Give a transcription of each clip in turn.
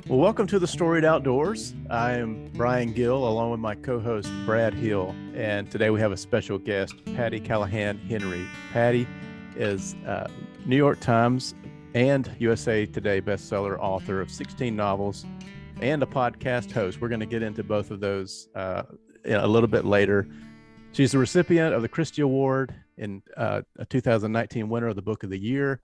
Well, welcome to the Storied Outdoors. I am Brian Gill, along with my co-host Brad Hill, and today we have a special guest, Patti Callahan Henry. Patti is New York Times and USA Today bestseller author of 16 novels and a podcast host. We're going to get into both of those a little bit later. She's the recipient of the Christy Award and a 2019 winner of the Book of the Year,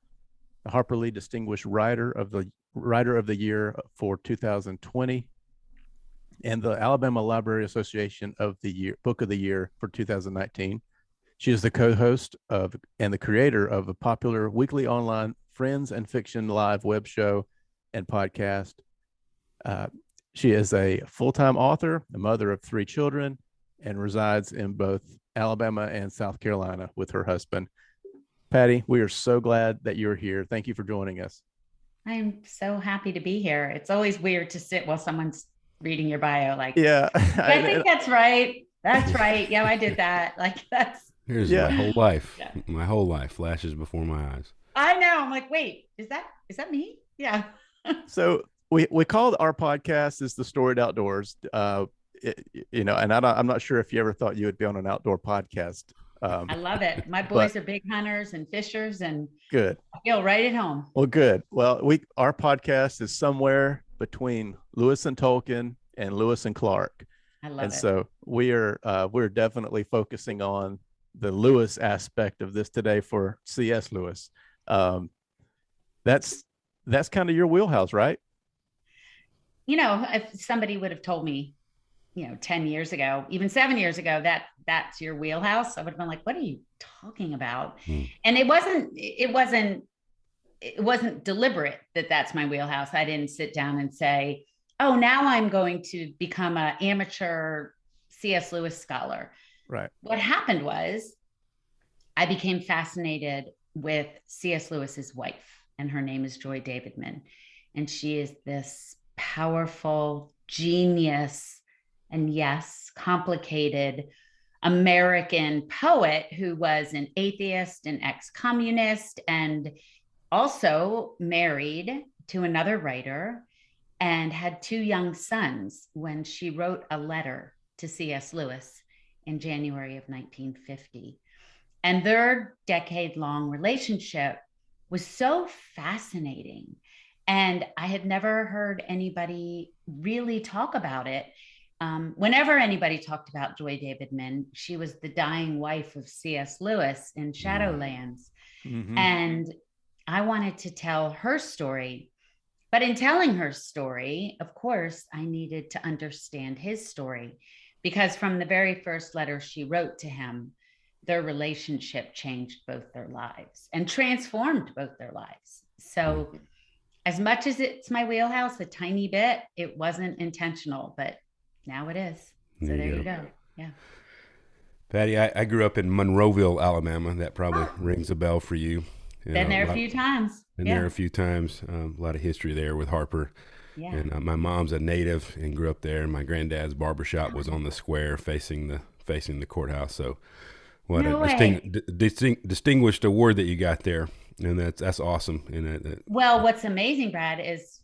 the Harper Lee Distinguished Writer of the Year for 2020, and the Alabama Library Association of the Year Book of the Year for 2019. She is the co-host of and the creator of a popular weekly online Friends and Fiction live web show and podcast. She is a full-time author, a mother of 3 children, and resides in both Alabama and South Carolina with her husband. Patti, we are so glad that you're here. Thank you for joining us. I'm so happy to be here. It's always weird to sit while someone's reading your bio. Like, yeah, I think that's right. That's right. Yeah, I did that. Like, here's my whole life. Yeah. My whole life flashes before my eyes. I know. I'm like, wait, is that me? Yeah. So we called our podcast is the Storied Outdoors. And I'm not sure if you ever thought you would be on an outdoor podcast. I love it. My boys are big hunters and fishers, and good. I feel right at home. Well, good. Well, our podcast is somewhere between Lewis and Tolkien and Lewis and Clark. I love it. And so we're definitely focusing on the Lewis aspect of this today for C.S.Lewis. That's kind of your wheelhouse, right? You know, if somebody would have told me, 10 years ago, even 7 years ago, that's your wheelhouse, I would have been like, what are you talking about? And it wasn't deliberate that that's my wheelhouse. I didn't sit down and say, oh, now I'm going to become an amateur C.S. Lewis scholar. Right. What happened was I became fascinated with C.S. Lewis's wife, and her name is Joy Davidman. And she is this powerful genius and yes, complicated American poet who was an atheist and ex-communist and also married to another writer and had 2 young sons when she wrote a letter to C.S. Lewis in January of 1950. And their decade-long relationship was so fascinating. And I had never heard anybody really talk about it. Whenever anybody talked about Joy Davidman, she was the dying wife of C.S. Lewis in Shadowlands. Mm-hmm. And I wanted to tell her story. But in telling her story, of course, I needed to understand his story, because from the very first letter she wrote to him, their relationship changed both their lives and transformed both their lives. So as much as it's my wheelhouse, a tiny bit, it wasn't intentional, but now it is. So there you go. Yeah. Patti, I grew up in Monroeville, Alabama. That probably rings a bell for you. Been there a few times. Been there a few times. A lot of history there with Harper. Yeah. And my mom's a native and grew up there. And my granddad's barbershop was on the square facing the courthourse. So what a distinguished award that you got there. And that's awesome. And well, what's amazing, Brad, is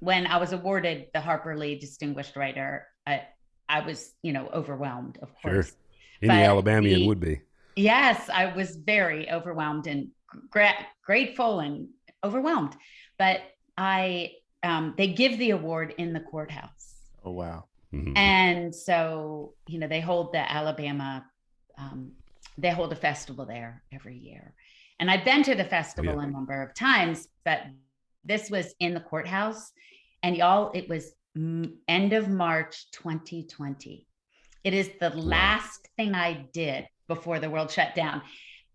when I was awarded the Harper Lee Distinguished Writer, I was, overwhelmed, of course. Sure. Any Alabamian would be. Yes, I was very overwhelmed and grateful and overwhelmed. But they give the award in the courthouse. Oh, wow. Mm-hmm. And so, they hold the Alabama, they hold a festival there every year. And I've been to the festival a number of times, but this was in the courthouse. And y'all, it was end of March 2020. It is the last thing I did before the world shut down.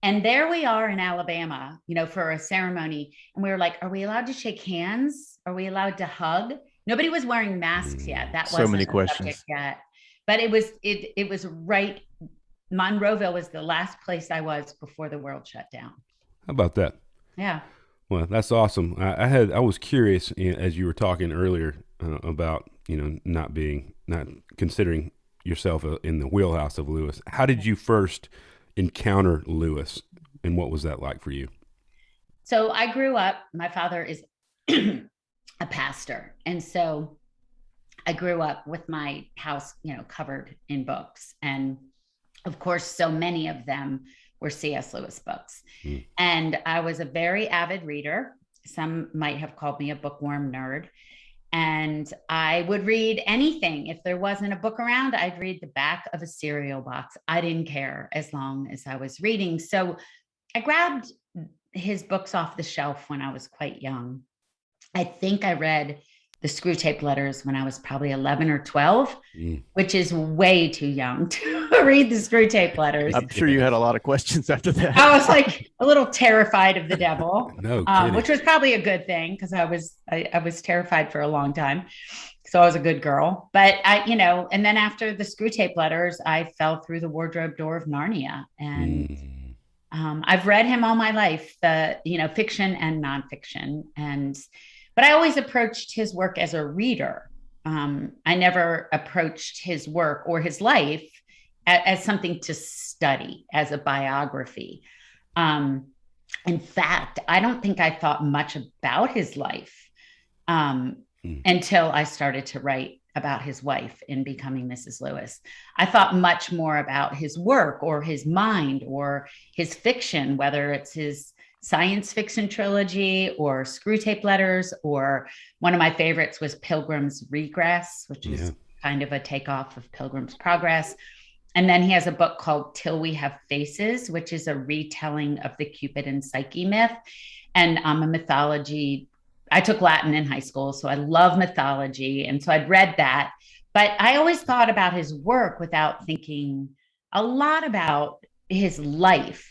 And there we are in Alabama, for a ceremony. And we were like, are we allowed to shake hands? Are we allowed to hug? Nobody was wearing masks yet. That wasn't so many questions yet. But it was right. Monroeville was the last place I was before the world shut down. How about that? Yeah. Well, that's awesome. I was curious as you were talking earlier about, not considering yourself in the wheelhouse of Lewis. How did you first encounter Lewis, and what was that like for you? So I grew up, my father is a pastor. And so I grew up with my house, covered in books. And of course, so many of them were C.S. Lewis books. Mm. And I was a very avid reader. Some might have called me a bookworm nerd. And I would read anything. If there wasn't a book around, I'd read the back of a cereal box. I didn't care as long as I was reading. So I grabbed his books off the shelf when I was quite young. I think I read the Screwtape Letters when I was probably 11 or 12, which is way too young to read the Screwtape Letters. I'm sure you had a lot of questions after that. I was like a little terrified of the devil, no which was probably a good thing because I was terrified for a long time. So I was a good girl. But and then after the Screwtape Letters, I fell through the wardrobe door of Narnia. And I've read him all my life, fiction and nonfiction. But I always approached his work as a reader. I never approached his work or his life as something to study, as a biography. In fact, I don't think I thought much about his life until I started to write about his wife in Becoming Mrs. Lewis. I thought much more about his work or his mind or his fiction, whether it's his science fiction trilogy or Screwtape Letters, or one of my favorites was Pilgrim's Regress, which is kind of a takeoff of Pilgrim's Progress. And then he has a book called Till We Have Faces, which is a retelling of the Cupid and Psyche myth. And I'm a mythology. I took Latin in high school, so I love mythology. And so I'd read that. But I always thought about his work without thinking a lot about his life.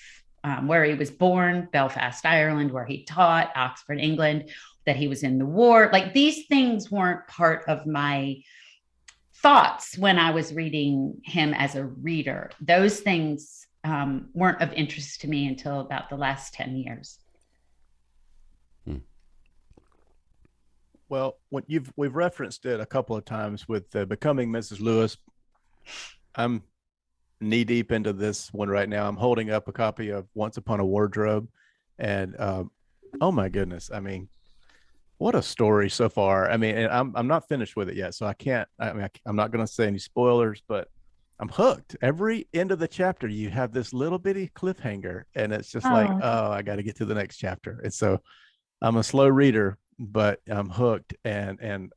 Where he was born, Belfast, Ireland, where he taught, Oxford, England, that he was in the war. Like, these things weren't part of my thoughts when I was reading him as a reader. Those things weren't of interest to me until about the last 10 years. Well, we've referenced it a couple of times with Becoming Mrs. Lewis. I'm knee deep into this one right now. I'm holding up a copy of Once Upon a Wardrobe, and oh my goodness, I mean, what a story so far. I mean, and I'm not finished with it yet, so I'm not going to say any spoilers, but I'm hooked. Every end of the chapter, you have this little bitty cliffhanger, and it's just like, oh, I got to get to the next chapter. And so I'm a slow reader, but I'm hooked, and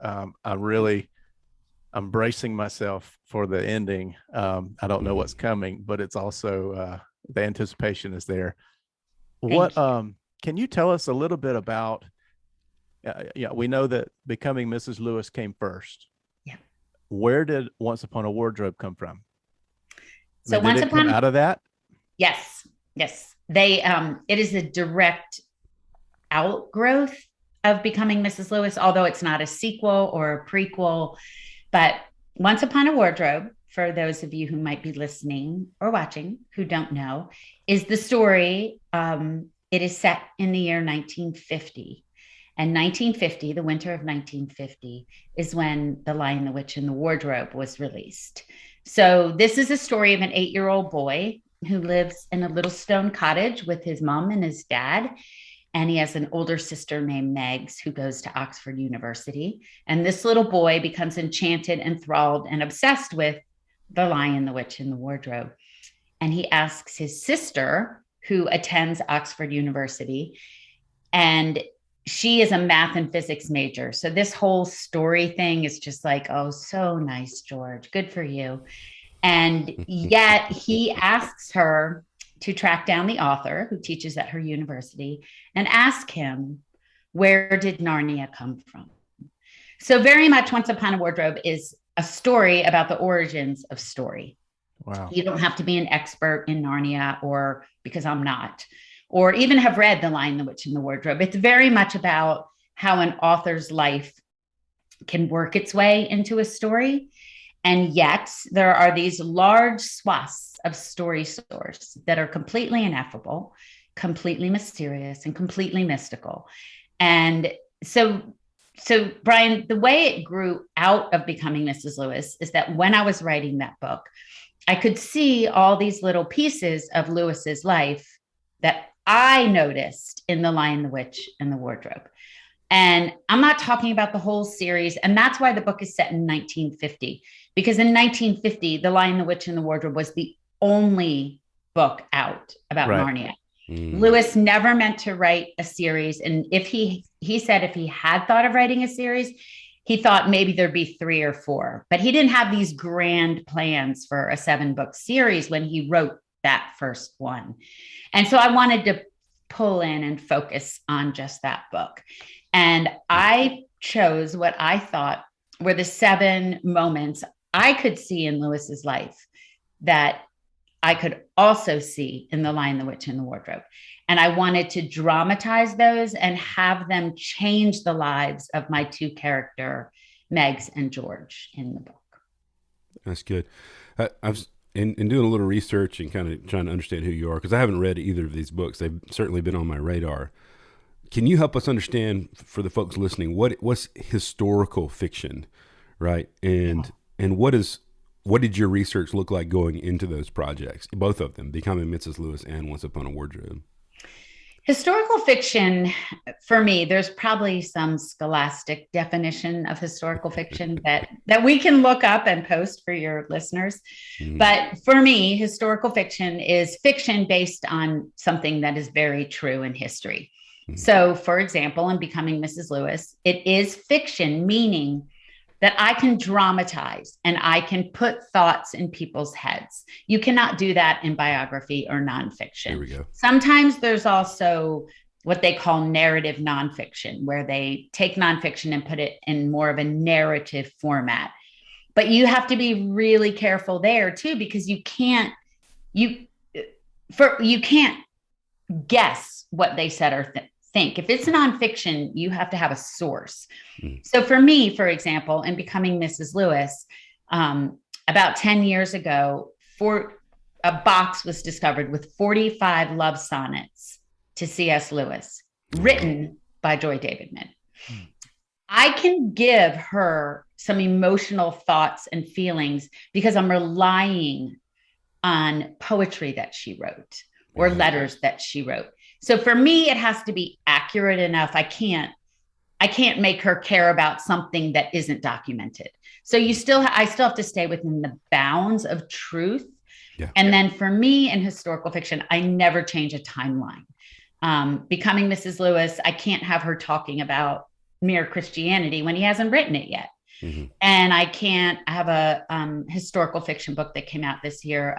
I'm bracing myself for the ending. I don't know what's coming, but it's also the anticipation is there. Can you tell us a little bit about? We know that Becoming Mrs. Lewis came first. Yeah. Where did Once Upon a Wardrobe come from? So did it come out of that? Yes. They it is a direct outgrowth of Becoming Mrs. Lewis, although it's not a sequel or a prequel. But Once Upon a Wardrobe, for those of you who might be listening or watching who don't know, is the story. It is set in the year 1950. And 1950, the winter of 1950, is when The Lion, the Witch, and the Wardrobe was released. So this is a story of an 8-year-old boy who lives in a little stone cottage with his mom and his dad. And he has an older sister named Megs who goes to Oxford University. And this little boy becomes enchanted, enthralled, and obsessed with The Lion, the Witch, and the Wardrobe. And he asks his sister, who attends Oxford University, and she is a math and physics major. So this whole story thing is just like, oh, so nice, George. Good for you. And yet he asks her to track down the author who teaches at her university and ask him, where did Narnia come from? So very much Once Upon a Wardrobe is a story about the origins of story. Wow. You don't have to be an expert in Narnia, or because I'm not, or even have read The Lion, the Witch, and the Wardrobe. It's very much about how an author's life can work its way into a story. And yet there are these large swaths of story source that are completely ineffable, completely mysterious, and completely mystical. And so Brian, the way it grew out of Becoming Mrs. Lewis is that when I was writing that book, I could see all these little pieces of Lewis's life that I noticed in The Lion, the Witch, and the Wardrobe. And I'm not talking about the whole series. And that's why the book is set in 1950, because in 1950, The Lion, the Witch, and the Wardrobe was the only book out about Narnia. Lewis never meant to write a series. And if he said if he had thought of writing a series, he thought maybe there'd be 3 or 4, but he didn't have these grand plans for a 7-book series when he wrote that first one. And so I wanted to pull in and focus on just that book. And I chose what I thought were the 7 moments I could see in Lewis's life that I could also see in The Lion, the Witch, and the Wardrobe. And I wanted to dramatize those and have them change the lives of my 2 characters, Megs and George, in the book. That's good. I was in doing a little research and kind of trying to understand who you are, because I haven't read either of these books. They've certainly been on my radar. Can you help us understand, for the folks listening, what's historical fiction, right? And what did your research look like going into those projects, both of them, Becoming Mrs. Lewis and Once Upon a Wardrobe? Historical fiction, for me, there's probably some scholastic definition of historical fiction that we can look up and post for your listeners. But for me, historical fiction is fiction based on something that is very true in history. So, for example, in Becoming Mrs. Lewis, it is fiction, meaning that I can dramatize and I can put thoughts in people's heads. You cannot do that in biography or nonfiction. Here we go. Sometimes there's also what they call narrative nonfiction, where they take nonfiction and put it in more of a narrative format. But you have to be really careful there too, because you can't guess what they said or think. If it's nonfiction, you have to have a source. So for me, for example, in Becoming Mrs. Lewis, about 10 years ago, a box was discovered with 45 love sonnets to C.S. Lewis, written by Joy Davidman. I can give her some emotional thoughts and feelings because I'm relying on poetry that she wrote or letters that she wrote. So for me, it has to be accurate enough. I can't make her care about something that isn't documented. So I still have to stay within the bounds of truth. Yeah. And then for me in historical fiction, I never change a timeline. Becoming Mrs. Lewis, I can't have her talking about mere Christianity when he hasn't written it yet. And I have a historical fiction book that came out this year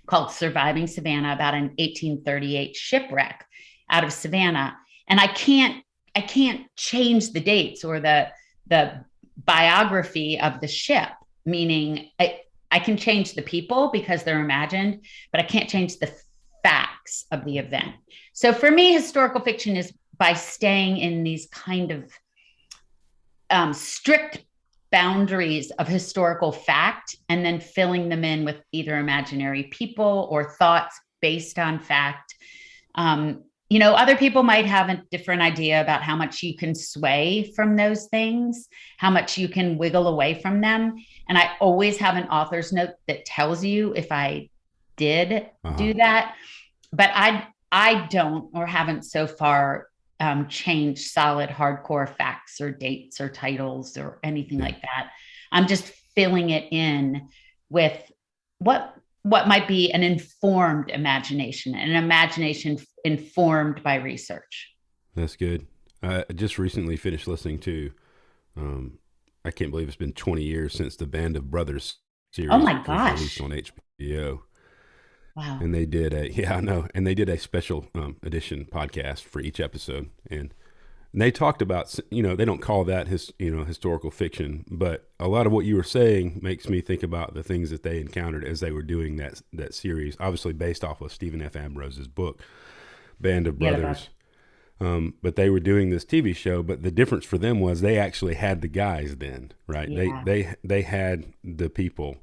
called Surviving Savannah, about an 1838 shipwreck out of Savannah. And I can't change the dates or the biography of the ship, meaning I can change the people because they're imagined, but I can't change the facts of the event. So for me, historical fiction is by staying in these kind of strict boundaries of historical fact and then filling them in with either imaginary people or thoughts based on fact. Other people might have a different idea about how much you can sway from those things, how much you can wiggle away from them. And I always have an author's note that tells you if I did do that, but I don't or haven't so far changed solid hardcore facts or dates or titles or anything like that. I'm just filling it in with what might be an informed imagination, an imagination informed by research. That's good. I just recently finished listening to, I can't believe it's been 20 years since the Band of Brothers series. Oh my gosh. Was released on HBO. Wow. And they did a special edition podcast for each episode. And they talked about, they don't call that historical fiction, but a lot of what you were saying makes me think about the things that they encountered as they were doing that series, obviously based off of Stephen F. Ambrose's book, Band of Brothers. But they were doing this TV show, but the difference for them was they actually had the guys then, right? Yeah. They had the people,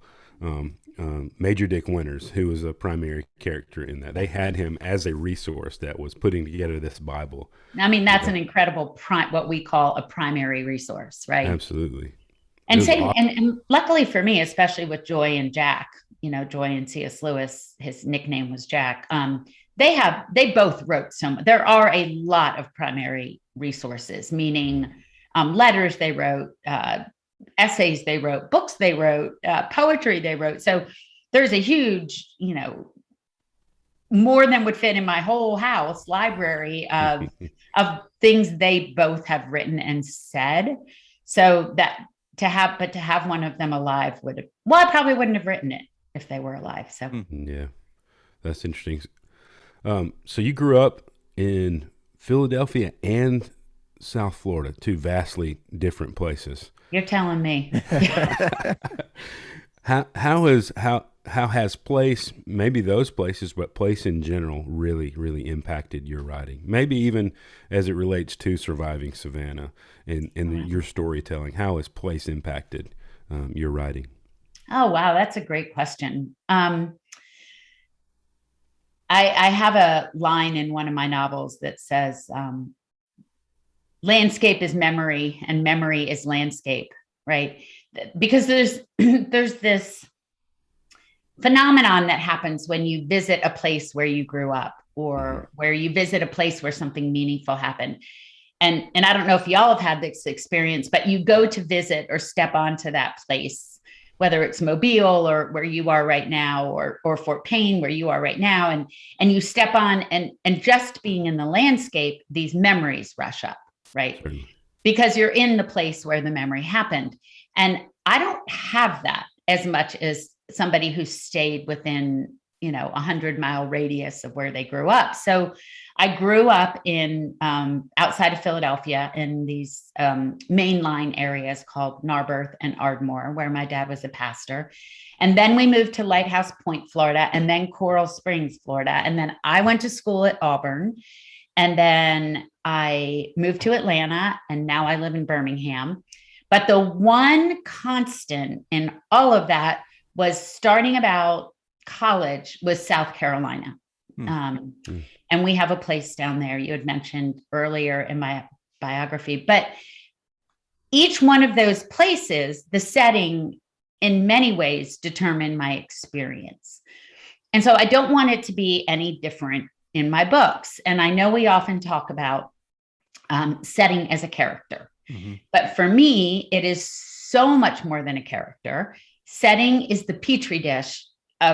Major Dick Winters, who was a primary character in that. They had him as a resource that was putting together this Bible. I mean, that's an incredible what we call a primary resource, right? Absolutely. And and luckily for me, especially with Joy and Jack, Joy and C.S. Lewis, his nickname was Jack. they both wrote so much. There are a lot of primary resources, meaning letters they wrote, essays they wrote, books they wrote, poetry they wrote. So there's a huge, more than would fit in my whole house library of things they both have written and said. So that to have one of them alive I probably wouldn't have written it if they were alive. So yeah, that's interesting. So you grew up in Philadelphia and South Florida, two vastly different places. You're telling me. How has place, maybe those places, but place in general, really, really impacted your writing? Maybe even as it relates to surviving Savannah and your storytelling. How has place impacted your writing? Oh, wow. That's a great question. I have a line in one of my novels that says, landscape is memory and memory is landscape, right? Because there's this phenomenon that happens when you visit a place where you grew up, or where you visit a place where something meaningful happened. And I don't know if y'all have had this experience, but you go to visit or step onto that place, whether it's Mobile or where you are right now, or Fort Payne where you are right now, and you step on and just being in the landscape, these memories rush up, right? Certainly. Because you're in the place where the memory happened. And I don't have that as much as somebody who stayed within, 100-mile radius of where they grew up. So I grew up in outside of Philadelphia in these mainline areas called Narberth and Ardmore, where my dad was a pastor. And then we moved to Lighthouse Point, Florida, and then Coral Springs, Florida. And then I went to school at Auburn. And then I moved to Atlanta, and now I live in Birmingham. But the one constant in all of that was starting about college was South Carolina. And we have a place down there you had mentioned earlier in my biography. But each one of those places, the setting in many ways determined my experience. And so I don't want it to be any different in my books. And I know we often talk about setting as a character. But for me, it is so much more than a character. Setting is the petri dish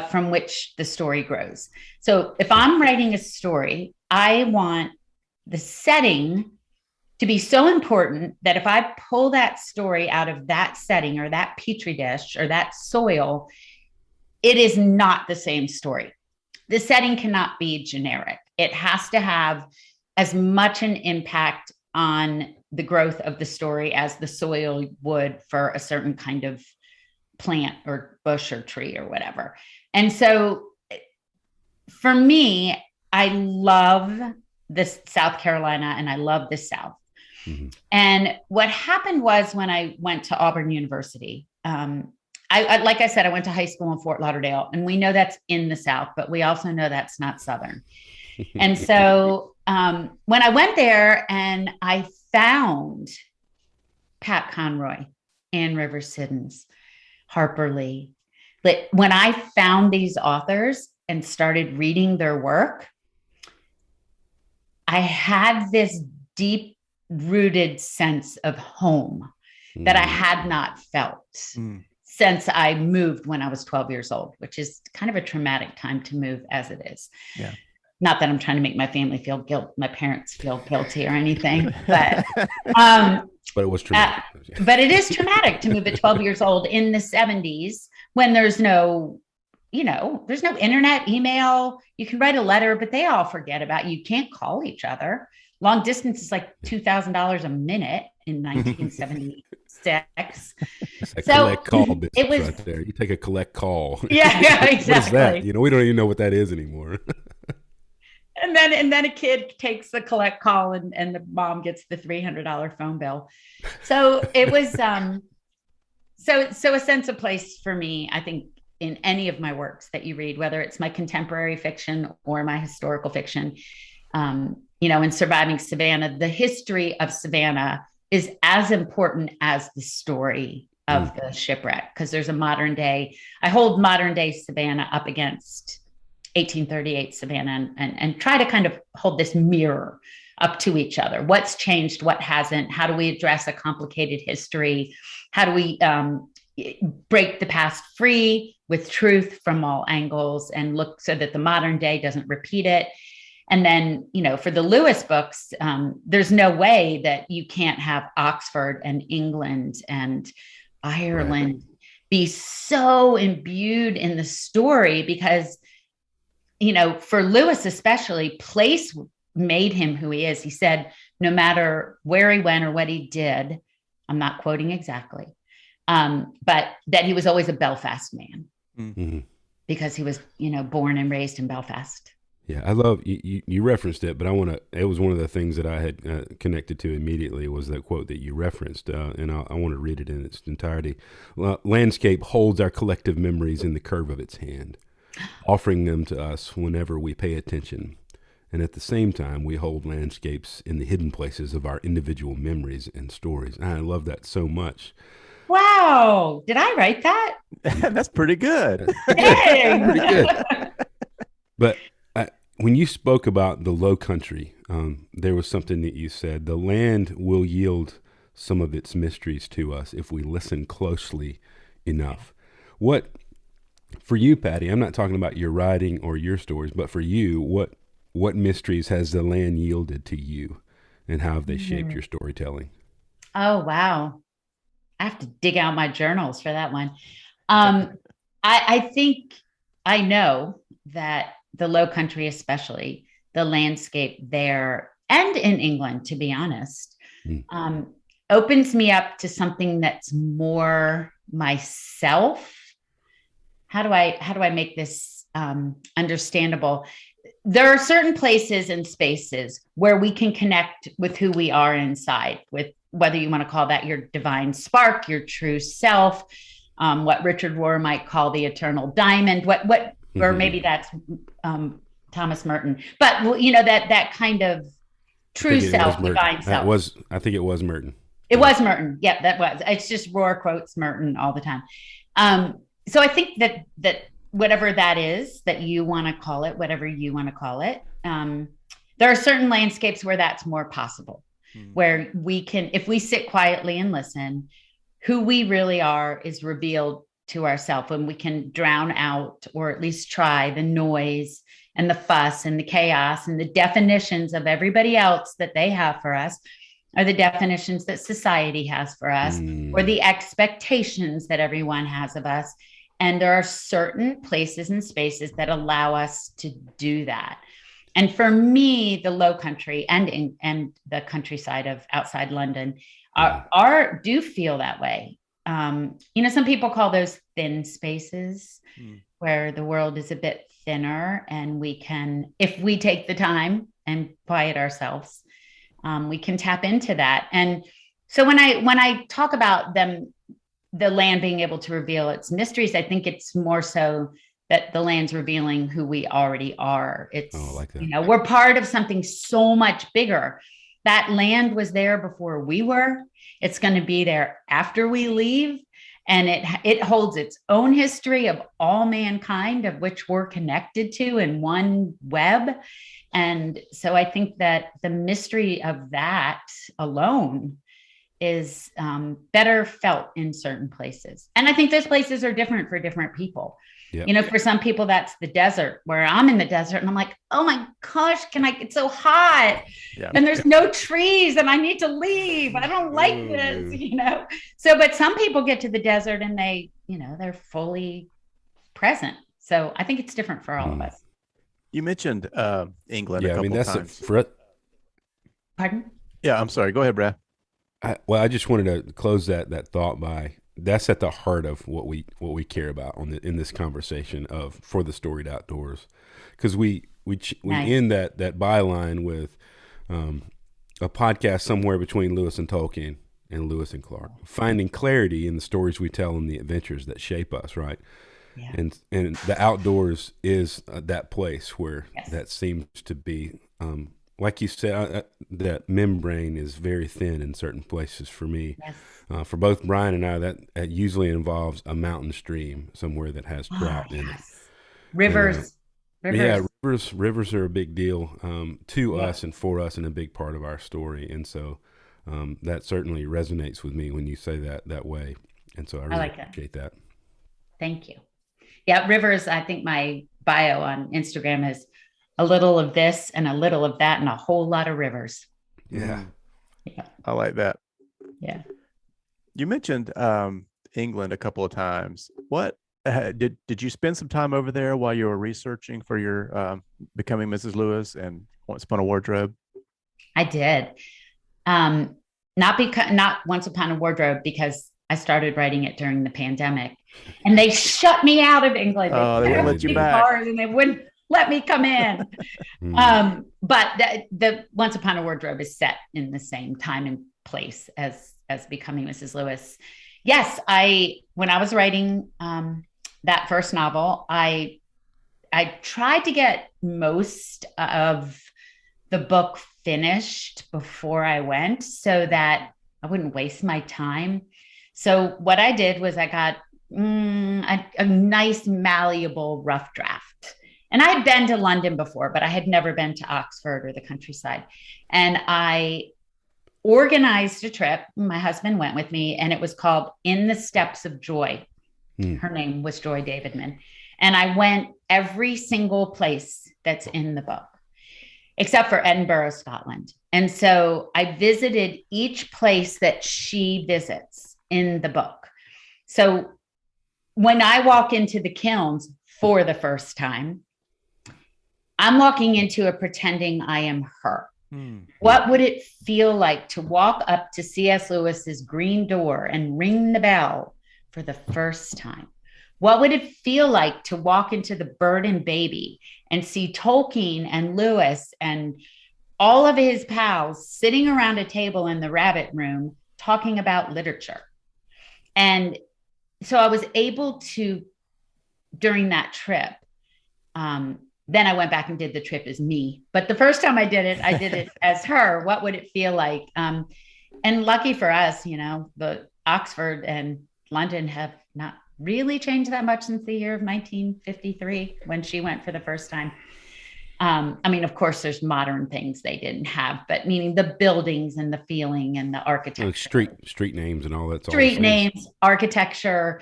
from which the story grows. So if I'm writing a story, I want the setting to be so important that if I pull that story out of that setting or that petri dish or that soil, it is not the same story. The setting cannot be generic. It has to have as much an impact on the growth of the story as the soil would for a certain kind of plant or bush or tree or whatever. And so for me, I love this South Carolina and I love the South. And what happened was when I went to Auburn University, I like I said, I went to high school in Fort Lauderdale, and we know that's in the South, but we also know that's not Southern. And so when I went there and I found Pat Conroy, Ann Rivers Siddons, Harper Lee, but when I found these authors and started reading their work, I had this deep rooted sense of home that I had not felt since I moved when I was 12 years old, which is kind of a traumatic time to move as it is. Yeah. Not that I'm trying to make my family feel my parents feel guilty or anything, but it was traumatic. But it is traumatic to move at 12 years old in the 70s when there's no, there's no internet, email. You can write a letter, but they all forget about you. You can't call each other. Long distance is like $2,000 a minute in 1976. Collect call business it was right there. You take a collect call. Yeah, exactly. What is that? We don't even know what that is anymore. And then a kid takes the collect call and the mom gets the $300 phone bill. So it was so a sense of place for me, I think, in any of my works that you read, whether it's my contemporary fiction or my historical fiction. In Surviving Savannah, the history of Savannah is as important as the story of the shipwreck, because there's a I hold modern day Savannah up against 1838 Savannah, and try to kind of hold this mirror up to each other. What's changed? What hasn't? How do we address a complicated history? How do we break the past free with truth from all angles and look so that the modern day doesn't repeat it? And then, for the Lewis books, there's no way that you can't have Oxford and England and Ireland be so imbued in the story because, for Lewis especially, place made him who he is. He said, no matter where he went or what he did, I'm not quoting exactly, but that he was always a Belfast man because he was, born and raised in Belfast. Yeah, I love you referenced it, but it was one of the things that I had connected to immediately was that quote that you referenced, and I want to read it in its entirety. Landscape holds our collective memories in the curve of its hand, offering them to us whenever we pay attention. And at the same time, we hold landscapes in the hidden places of our individual memories and stories. And I love that so much. Wow. Did I write that? That's pretty good. Dang. Pretty good. But when you spoke about the Low Country, there was something that you said. The land will yield some of its mysteries to us if we listen closely enough. What, for you, Patti, I'm not talking about your writing or your stories, but for you, what mysteries has the land yielded to you, and how have they shaped your storytelling? Oh, wow. I have to dig out my journals for that one. I think I know that the Low Country, especially the landscape there and in England, to be honest, opens me up to something that's more myself. How do I make this understandable? There are certain places and spaces where we can connect with who we are inside, with whether you want to call that your divine spark, your true self, what Richard Rohr might call the eternal diamond, or maybe that's Thomas Merton. But that kind of true self, divine self. I think it was Merton. It was Merton. Yeah, that was. It's just Rohr quotes Merton all the time. So I think that whatever that is that you want to call it, whatever you want to call it, there are certain landscapes where that's more possible, where we can, if we sit quietly and listen, who we really are is revealed to ourselves, when we can drown out, or at least try, the noise and the fuss and the chaos and the definitions of everybody else that they have for us, or the definitions that society has for us, or the expectations that everyone has of us. And there are certain places and spaces that allow us to do that. And for me, the Low Country and the countryside of outside London do feel that way. Some people call those thin spaces, where the world is a bit thinner, and we can, if we take the time and quiet ourselves, we can tap into that. And so when I talk about the land being able to reveal its mysteries, I think it's more so that the land's revealing who we already are. It's, I like that. We're part of something so much bigger. That land was there before we were. It's going to be there after we leave. And it holds its own history of all mankind, of which we're connected to in one web. And so I think that the mystery of that alone is better felt in certain places. And I think those places are different for different people. Yep. For some people, that's the desert, where I'm in the desert and I'm like, oh my gosh, it's so hot. Yeah. And there's no trees and I need to leave. I don't like this, So, but some people get to the desert and they're fully present. So I think it's different for all of us. You mentioned England a couple times. Pardon? Yeah, I'm sorry. Go ahead, Brad. I just wanted to close that thought by, that's at the heart of what we care about in this conversation for the Storied Outdoors, because we end that byline with a podcast somewhere between Lewis and Tolkien and Lewis and Clark, finding clarity in the stories we tell and the adventures that shape us, right? Yeah. And the outdoors is that place where that seems to be. Like you said, that membrane is very thin in certain places for me. Yes. For both Brian and I, that usually involves a mountain stream somewhere that has trout in it. Rivers. Yeah, Rivers. rivers are a big deal to us and for us, and a big part of our story. And so that certainly resonates with me when you say that way. And so I I really like it. appreciate that. Thank you. Yeah, rivers. I think my bio on Instagram is a little of this and a little of that and a whole lot of rivers. Yeah. Yeah. I like that. Yeah. You mentioned England a couple of times. What did you spend some time over there while you were researching for your Becoming Mrs. Lewis and Once Upon a Wardrobe? I did. Not Once Upon a Wardrobe, because I started writing it during the pandemic, and they shut me out of England. Oh, they wouldn't let you back. Bars, and they wouldn't let me come in. But the Once Upon a Wardrobe is set in the same time and place as Becoming Mrs. Lewis. Yes, when I was writing that first novel, I tried to get most of the book finished before I went so that I wouldn't waste my time. So what I did was I got a nice malleable rough draft. And I had been to London before, but I had never been to Oxford or the countryside. And I organized a trip. My husband went with me, and it was called In the Steps of Joy. Her name was Joy Davidman. And I went every single place that's in the book, except for Edinburgh, Scotland. And so I visited each place that she visits in the book. So when I walk into the kilns for the first time, I'm walking into it pretending I am her. What would it feel like to walk up to C.S. Lewis's green door and ring the bell for the first time? What would it feel like to walk into the Bird and Baby and see Tolkien and Lewis and all of his pals sitting around a table in the rabbit room talking about literature? And so I was able to, during that trip, then I went back and did the trip as me. But the first time I did it as her. What would it feel like? And lucky for us, the Oxford and London have not really changed that much since the year of 1953 when she went for the first time. I mean, of course, there's modern things they didn't have, but meaning the buildings and the feeling and the architecture. Street names and all that. Street names, architecture,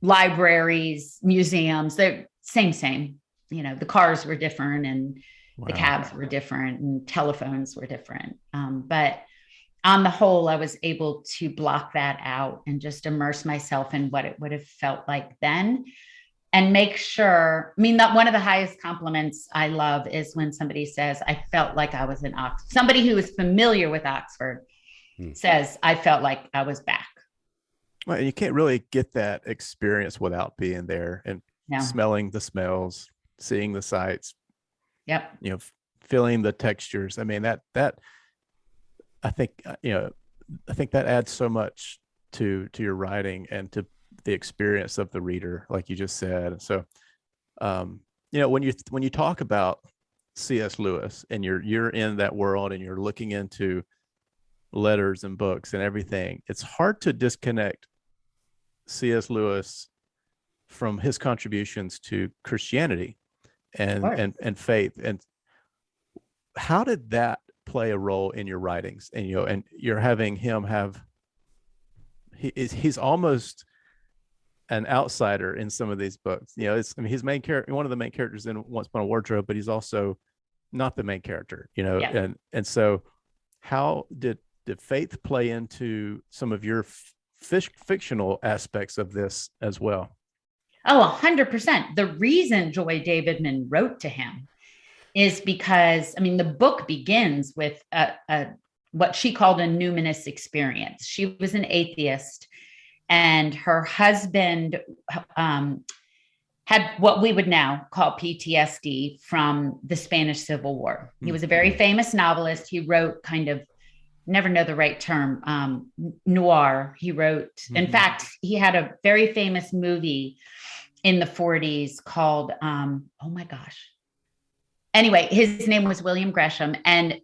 libraries, museums, they're same. The cars were different and the cabs were different and telephones were different. But on the whole, I was able to block that out and just immerse myself in what it would have felt like then and make sure. That one of the highest compliments I love is when somebody says, I felt like I was in Oxford. Somebody who is familiar with Oxford says, I felt like I was back. Well, you can't really get that experience without being there and smelling the smells, seeing the sights. Yep. Feeling the textures. That I think that adds so much to your writing and to the experience of the reader, like you just said. So, when you talk about C.S. Lewis and you're in that world and you're looking into letters and books and everything, it's hard to disconnect C.S. Lewis from his contributions to Christianity and faith. And how did that play a role in your writings? And you're having him he's almost an outsider in some of these books. His main character, one of the main characters in Once Upon a Wardrobe, but he's also not the main character. And so how did faith play into some of your fictional aspects of this as well? Oh, 100%. The reason Joy Davidman wrote to him is because, the book begins with what she called a numinous experience. She was an atheist, and her husband had what we would now call PTSD from the Spanish Civil War. He was a very famous novelist. He wrote kind of, never know the right term, noir. He wrote, in fact, he had a very famous movie in the 40s called, oh my gosh. Anyway, his name was William Gresham, and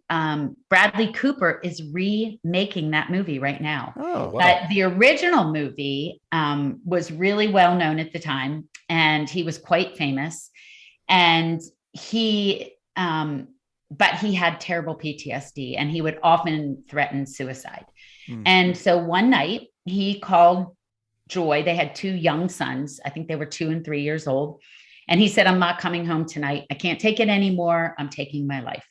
Bradley Cooper is remaking that movie right now. Oh, wow. But the original movie was really well known at the time, and he was quite famous. And but he had terrible PTSD, and he would often threaten suicide. And so one night he called Joy. They had 2 young sons. I think they were 2 and 3 years old. And he said, I'm not coming home tonight. I can't take it anymore. I'm taking my life.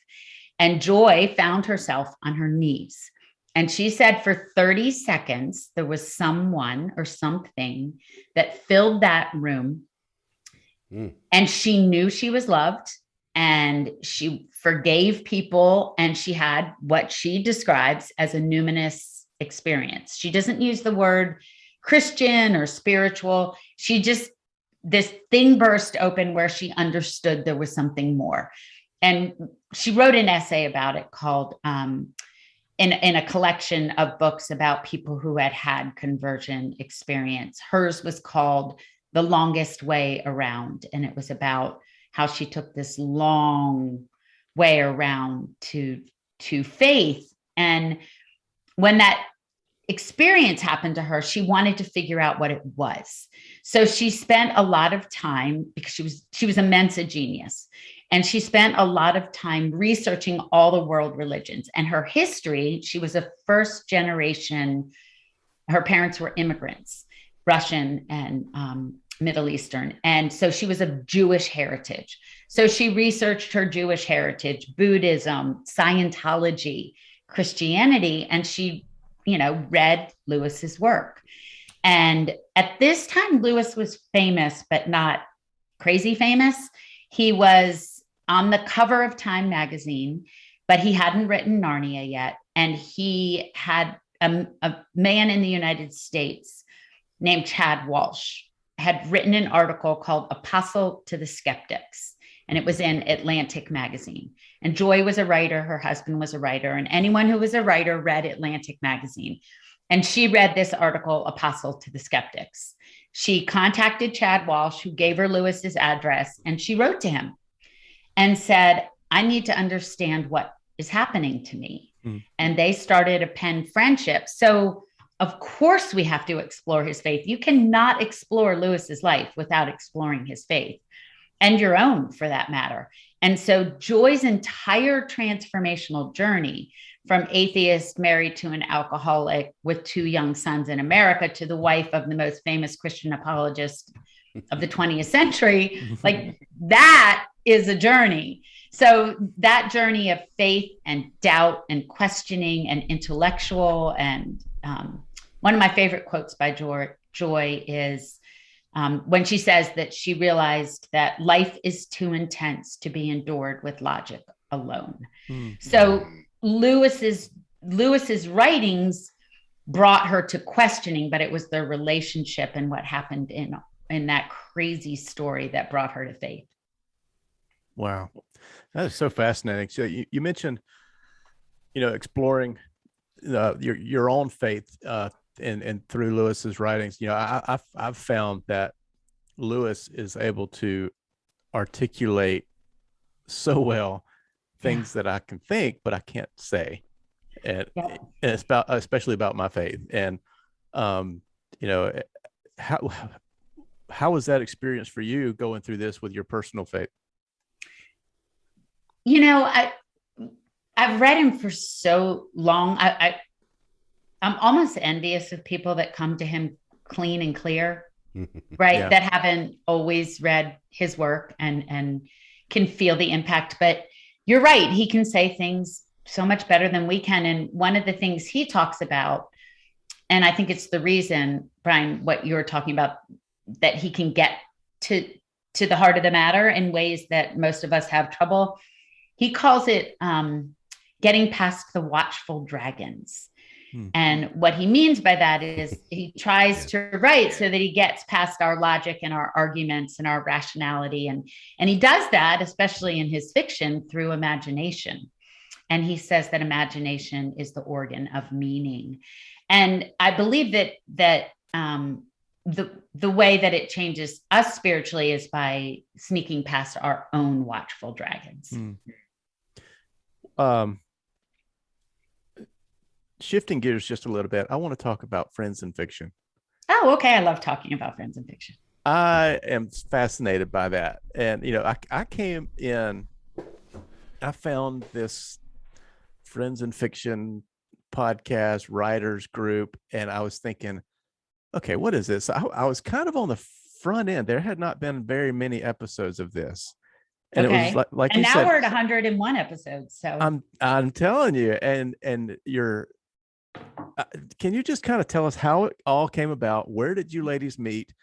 And Joy found herself on her knees. And she said for 30 seconds, there was someone or something that filled that room. And she knew she was loved, and she forgave people. And she had what she describes as a numinous experience. She doesn't use the word Christian or spiritual. This thing burst open where she understood there was something more. And she wrote an essay about it called, in a collection of books about people who had conversion experience. Hers was called The Longest Way Around. And it was about how she took this long way around to faith. And when that experience happened to her, she wanted to figure out what it was. So she spent a lot of time, because she was a Mensa genius, and she spent a lot of time researching all the world religions and her history. She was a first generation. Her parents were immigrants, Russian and Middle Eastern. And so she was of Jewish heritage. So she researched her Jewish heritage, Buddhism, Scientology, Christianity, and she read Lewis's work. And at this time, Lewis was famous, but not crazy famous. He was on the cover of Time magazine, but he hadn't written Narnia yet. And he had a man in the United States named Chad Walsh had written an article called Apostle to the Skeptics. And it was in Atlantic magazine. And Joy was a writer. Her husband was a writer. And anyone who was a writer read Atlantic magazine. And she read this article, Apostle to the Skeptics. She contacted Chad Walsh, who gave her Lewis's address. And she wrote to him and said, I need to understand what is happening to me. And they started a pen friendship. So of course we have to explore his faith. You cannot explore Lewis's life without exploring his faith, and your own for that matter. And so Joy's entire transformational journey, from atheist married to an alcoholic with 2 young sons in America to the wife of the most famous Christian apologist of the 20th century, like that is a journey. So that journey of faith and doubt and questioning and intellectual, and one of my favorite quotes by Joy is when she says that she realized that life is too intense to be endured with logic alone. So Lewis's writings brought her to questioning, but it was their relationship and what happened in that crazy story that brought her to faith. Wow. That is so fascinating. So you mentioned, exploring your own faith and through Lewis's writings. I've found that Lewis is able to articulate so well things that I can think, but I can't say. And it's especially about my faith. And, how was that experience for you going through this with your personal faith? I've read him for so long. I'm almost envious of people that come to him clean and clear, right? Yeah. That haven't always read his work and can feel the impact. But you're right. He can say things so much better than we can. And one of the things he talks about, and I think it's the reason, Brian, what you're talking about, that he can get to the heart of the matter in ways that most of us have trouble. He calls it getting past the watchful dragons. And what he means by that is he tries to write so that he gets past our logic and our arguments and our rationality. And he does that, especially in his fiction, through imagination. And he says that imagination is the organ of meaning. And I believe that the way that it changes us spiritually is by sneaking past our own watchful dragons. Shifting gears just a little bit, I want to talk about friends in fiction. Oh, okay. I love talking about friends in fiction. I am fascinated by that. And, I came in, I found this Friends in Fiction podcast writers group, and I was thinking, okay, what is this? I was kind of on the front end. There had not been very many episodes of this. And it was Okay. like And you now said, we're at 101 episodes. So I'm telling you, and you're, can you just kind of tell us how it all came about? Where did you ladies meet?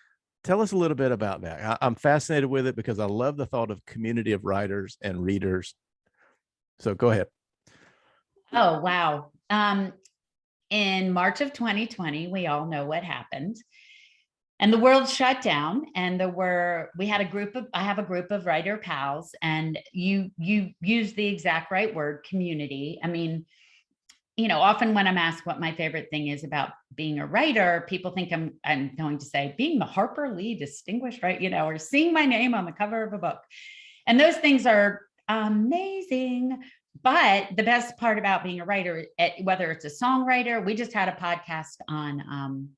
Tell us a little bit about that. I'm fascinated with it because I love the thought of community of writers and readers. So go ahead. oh, wow. In March of 2020, we all know what happened. And the world shut down, and we had I have a group of writer pals, and you use the exact right word, community. I mean, often when I'm asked what my favorite thing is about being a writer, people think I'm going to say being the Harper Lee Distinguished, right? Or seeing my name on the cover of a book. And those things are amazing. But the best part about being a writer, whether it's a songwriter, we just had a podcast on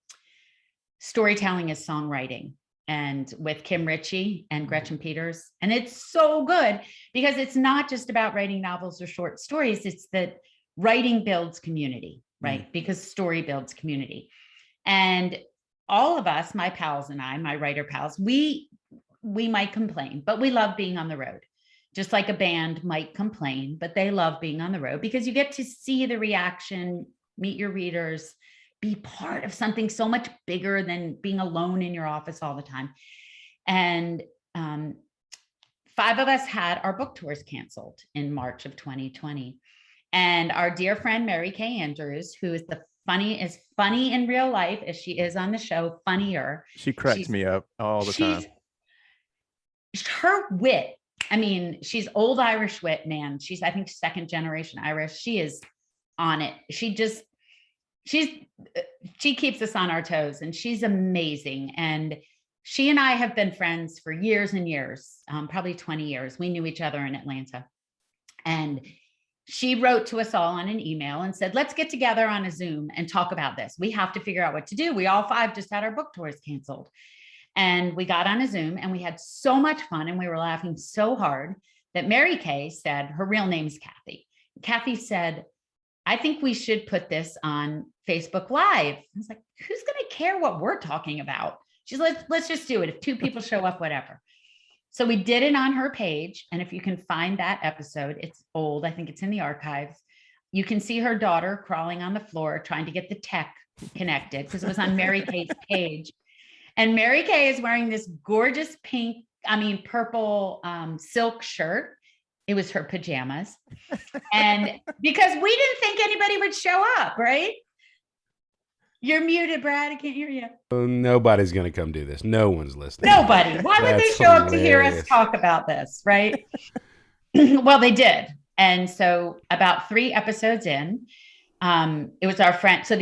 storytelling is songwriting, and with Kim Ritchie and Gretchen Peters. And it's so good because it's not just about writing novels or short stories. It's that writing builds community, right? Because story builds community. And all of us, my pals and I, my writer pals, we might complain, but we love being on the road. Just like a band might complain, but they love being on the road because you get to see the reaction, meet your readers, be part of something so much bigger than being alone in your office all the time. And 5 of us had our book tours canceled in March of 2020. And our dear friend, Mary Kay Andrews, who is as funny in real life as she is on the show, funnier. She cracks me up all the time. Her wit. I mean, she's old Irish wit, man. She's, I think, second generation Irish. She is on it. She keeps us on our toes, and she's amazing. And she and I have been friends for years and years, probably 20 years. We knew each other in Atlanta. And she wrote to us all on an email and said, let's get together on a Zoom and talk about this. We have to figure out what to do. We all 5 just had our book tours canceled. And we got on a Zoom and we had so much fun, and we were laughing so hard that Mary Kay said, her real name is Kathy. Kathy said, I think we should put this on Facebook Live. I was like, who's going to care what we're talking about? She's like, let's just do it. If 2 people show up, whatever. So we did it on her page. And if you can find that episode, it's old. I think it's in the archives. You can see her daughter crawling on the floor, trying to get the tech connected because it was on Mary Kay's page. And Mary Kay is wearing this gorgeous purple silk shirt. It was her pajamas. And because we didn't think anybody would show up, right? You're muted, Brad. I can't hear you. Nobody's going to come do this. No one's listening. Nobody. Why would they show up to hear us talk about this, right? Well, they did. And so about 3 episodes in, it was our friend. So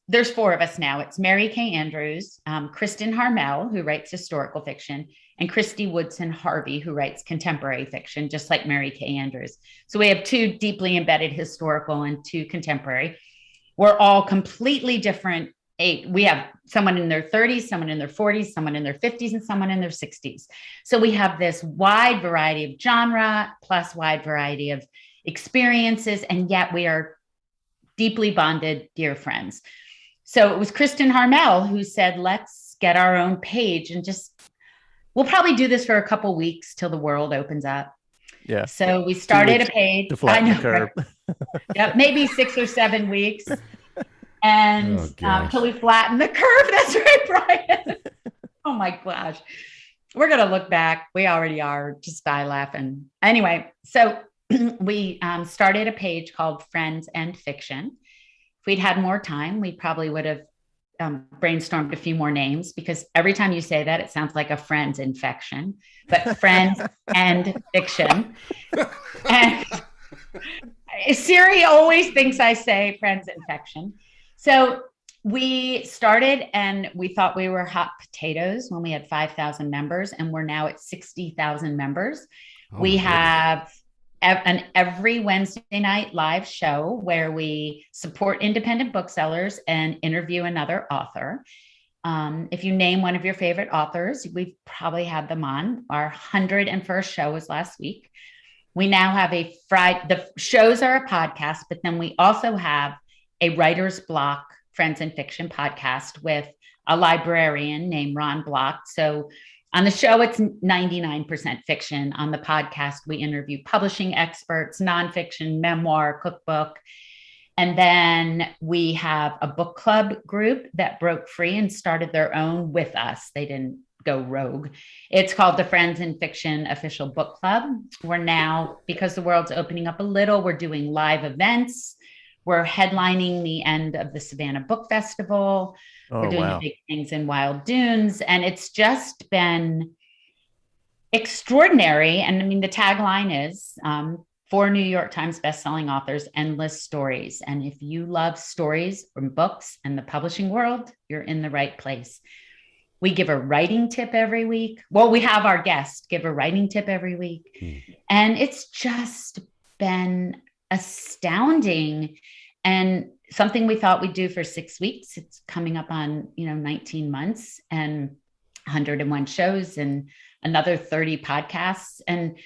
there's 4 of us now. It's Mary Kay Andrews, Kristen Harmel, who writes historical fiction, and Christy Woodson Harvey, who writes contemporary fiction, just like Mary Kay Andrews. So we have 2 deeply embedded historical and 2 contemporary. We're all completely different. We have someone in their 30s, someone in their 40s, someone in their 50s, and someone in their 60s. So we have this wide variety of genre plus wide variety of experiences, and yet we are deeply bonded, dear friends. So it was Kristen Harmel who said, let's get our own page and we'll probably do this for a couple weeks till the world opens up. Yeah. So we started a page. To flatten the curve. Yeah, maybe 6 or 7 weeks. And till we flatten the curve. That's right, Brian. Oh my gosh. We're going to look back. We already are. Just die laughing. Anyway, so we started a page called Friends and Fiction. If we'd had more time, we probably would have brainstormed a few more names, because every time you say that, it sounds like a friend's infection, but Friends and Fiction. And Siri always thinks I say friend's infection. So we started and we thought we were hot potatoes when we had 5,000 members, and we're now at 60,000 members. We have an every Wednesday night live show where we support independent booksellers and interview another author. If you name one of your favorite authors, we've probably had them on. Our 101st show was last week. We now have a Friday, the shows are a podcast, but then we also have a Writer's Block Friends in Fiction podcast with a librarian named Ron Block. So on the show, it's 99% fiction. On the podcast, we interview publishing experts, nonfiction, memoir, cookbook. And then we have a book club group that broke free and started their own with us. They didn't go rogue. It's called the Friends in Fiction Official Book Club. We're now, because the world's opening up a little, we're doing live events. We're headlining the end of the Savannah Book Festival. We're doing big things in Wild Dunes. And it's just been extraordinary. And I mean, the tagline is for New York Times bestselling authors, endless stories. And if you love stories from books and the publishing world, you're in the right place. We give a writing tip every week. Well, we have our guest give a writing tip every week. And it's just been astounding. And something we thought we'd do for 6 weeks. It's coming up on, 19 months and 101 shows and another 30 podcasts. And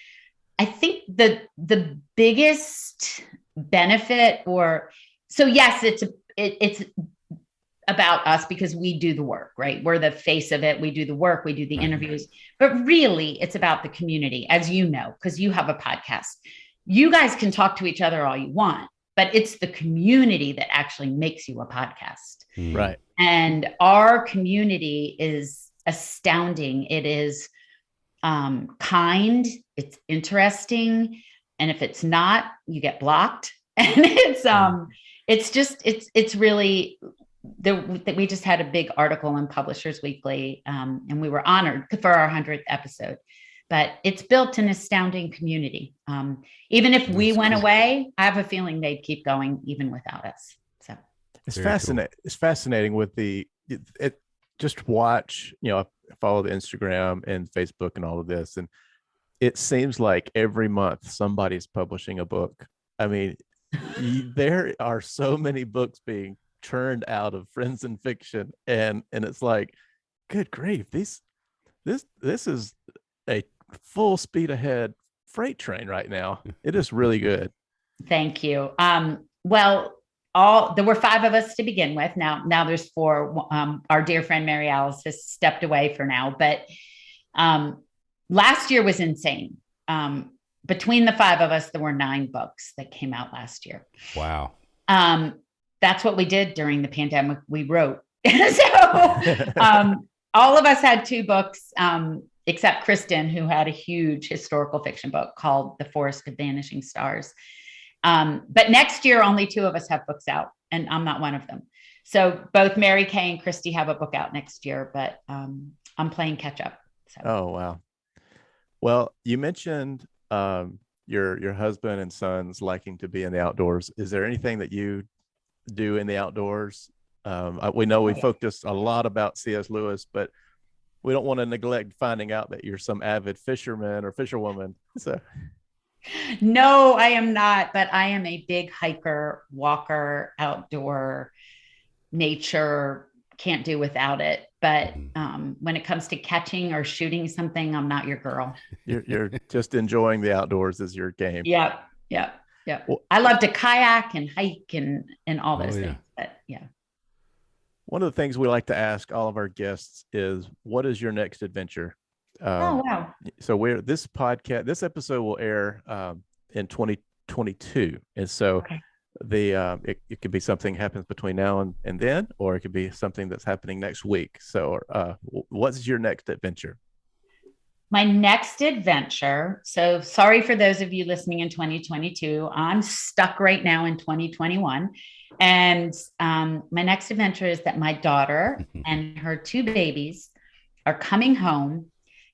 I think the biggest benefit yes, it's about us because we do the work, right? We're the face of it. We do the work, we do the interviews, but really it's about the community, as you know, because you have a podcast. You guys can talk to each other all you want, but it's the community that actually makes you a podcast. Right. And our community is astounding. It is kind, it's interesting. And if it's not, you get blocked. And it's really, we just had a big article in Publishers Weekly, and we were honored for our 100th episode. But it's built an astounding community. Even if we went away, I have a feeling they'd keep going even without us. So it's fascinating. Cool. It's fascinating with just watch, I follow the Instagram and Facebook and all of this. And it seems like every month somebody's publishing a book. I mean, there are so many books being churned out of Friends in Fiction. And it's like, good grief, this is a full speed ahead freight train right now. It is really good. Thank you. Well, there were 5 of us to begin with. Now there's 4. Our dear friend Mary Alice has stepped away for now, but last year was insane. Between the 5 of us, there were 9 books that came out last year. Wow. That's what we did during the pandemic. We wrote. So all of us had 2 books, except Kristen, who had a huge historical fiction book called The Forest of Vanishing Stars. But next year, only 2 of us have books out, and I'm not one of them. So both Mary Kay and Christy have a book out next year, but I'm playing catch up. So. Oh, wow. Well, you mentioned your husband and sons liking to be in the outdoors. Is there anything that you do in the outdoors? We know we focus a lot about C.S. Lewis, but we don't want to neglect finding out that you're some avid fisherman or fisherwoman. So. No, I am not, but I am a big hiker, walker, outdoor, nature, can't do without it. But when it comes to catching or shooting something, I'm not your girl. You're just enjoying the outdoors as your game. Yep. Well, I love to kayak and hike and all those things. But yeah. One of the things we like to ask all of our guests is, what is your next adventure? Oh, wow. So this episode will air in 2022. And so it could be something happens between now and then, or it could be something that's happening next week. So what's your next adventure? My next adventure. So sorry for those of you listening in 2022. I'm stuck right now in 2021. And my next adventure is that my daughter and her 2 babies are coming home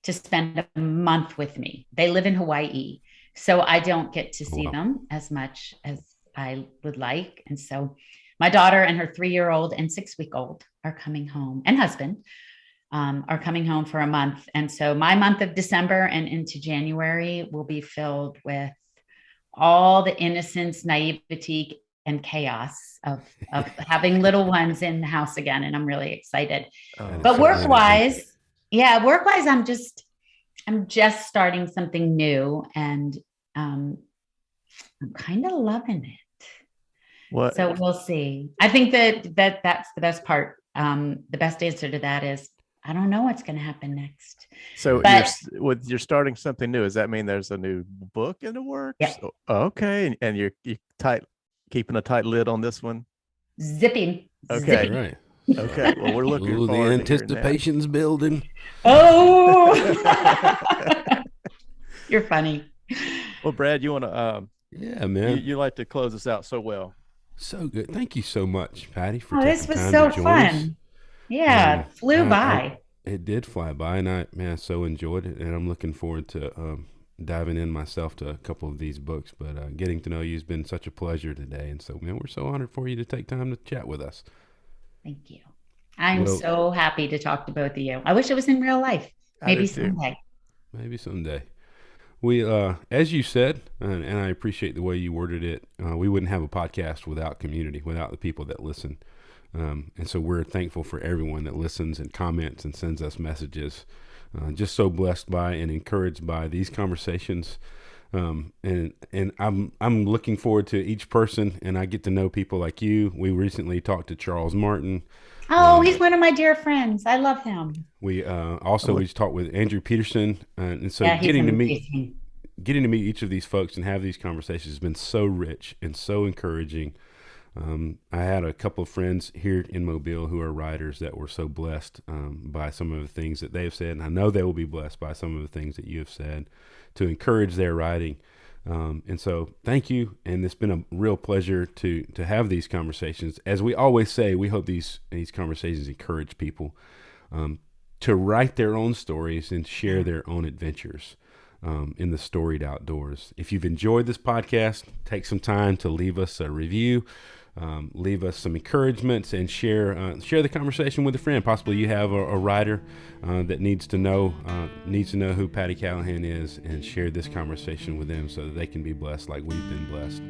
to spend a month with me. They live in Hawaii, so I don't get to see them as much as I would like. And so my daughter and her 3-year-old and 6-week-old are coming home, and husband are coming home for a month. And so my month of December and into January will be filled with all the innocence, naivety, and chaos of having little ones in the house again. And I'm really excited. Oh, But so work-wise, I'm just starting something new, and I'm kind of loving it. what? So we'll see. I think that's the best part. The best answer to that is I don't know what's going to happen next. So But you're starting something new. Does that mean there's a new book in the works? Yeah. Okay, and you're keeping a tight lid on this one. zipping. Okay. All right. Okay, well, we're looking Ooh, the forward to anticipation's building. Oh, hearing you're funny. Well, Brad, you want to Yeah, man. you like to close us out so well. So good. Thank you so much, Patty, for Oh, taking this was time so to join us. fun. Yeah, it flew by. It did fly by, and I so enjoyed it, and I'm looking forward to diving in myself to a couple of these books. But getting to know you has been such a pleasure today, and so, man, we're so honored for you to take time to chat with us. Thank you. I'm so happy to talk to both of you. I wish it was in real life. Maybe someday. Maybe someday. We, as you said, and I appreciate the way you worded it, we wouldn't have a podcast without community, without the people that listen. And so we're thankful for everyone that listens and comments and sends us messages. Just so blessed by and encouraged by these conversations. And I'm looking forward to each person, and I get to know people like you. We recently talked to Charles Martin. Oh, he's one of my dear friends. I love him. We we talked with Andrew Peterson, and so Yeah, getting to meet each of these folks and have these conversations has been so rich and so encouraging. I had a couple of friends here in Mobile who are writers that were so blessed by some of the things that they've said, and I know they will be blessed by some of the things that you have said to encourage their writing. And so thank you, and it's been a real pleasure to have these conversations. As we always say, we hope these conversations encourage people to write their own stories and share their own adventures in the storied outdoors. If you've enjoyed this podcast, take some time to leave us a review, leave us some encouragements, and share the conversation with a friend. Possibly you have a writer that needs to know who Patti Callahan is, and share this conversation with them so that they can be blessed like we've been blessed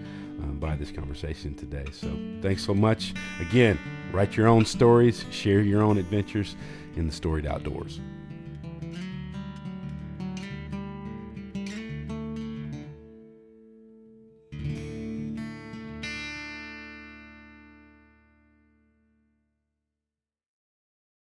by this conversation today. So thanks so much. Again, write your own stories, share your own adventures in the storied outdoors.